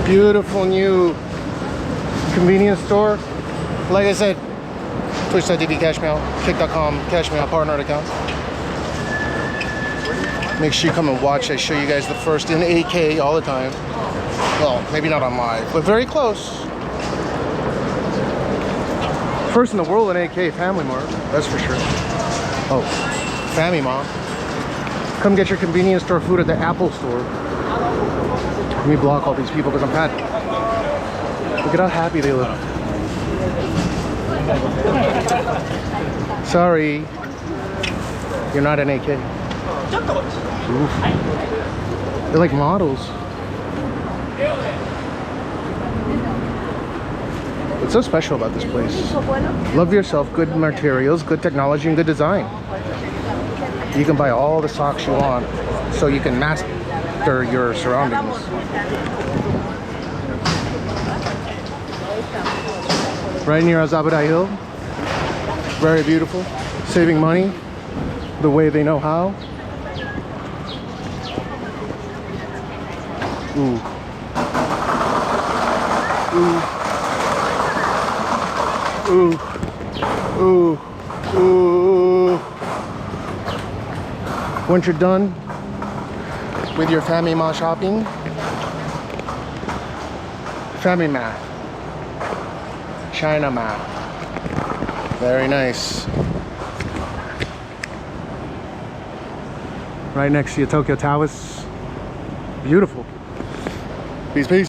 Beautiful new convenience store. Like I said, Twitch.tv, cash me out. Kick.com, cash me out, partner account. Make sure you come and watch. I show you guys the first in 8K all the time. Well, maybe not on live, but very close. First in the world in 8K, FAMIMA, that's for sure. Oh, FAMIMA. Come get your convenience store food at the Apple store. Let me block all these people because I'm happy. Look at how happy they look. Sorry, you're not an AK. Oof. They're like models. What's so special about this place? Love yourself, good materials, good technology, and good design. You can buy all the socks you want, so you can master your surroundings. Right near Azabudai Hills. Very beautiful. Saving money the way they know how. Ooh. Ooh. Ooh. Ooh. Ooh. Once you're done with your FAMIMA shopping, FAMIMA, China map, very nice. Right next to your Tokyo Towers, beautiful. Peace, peace.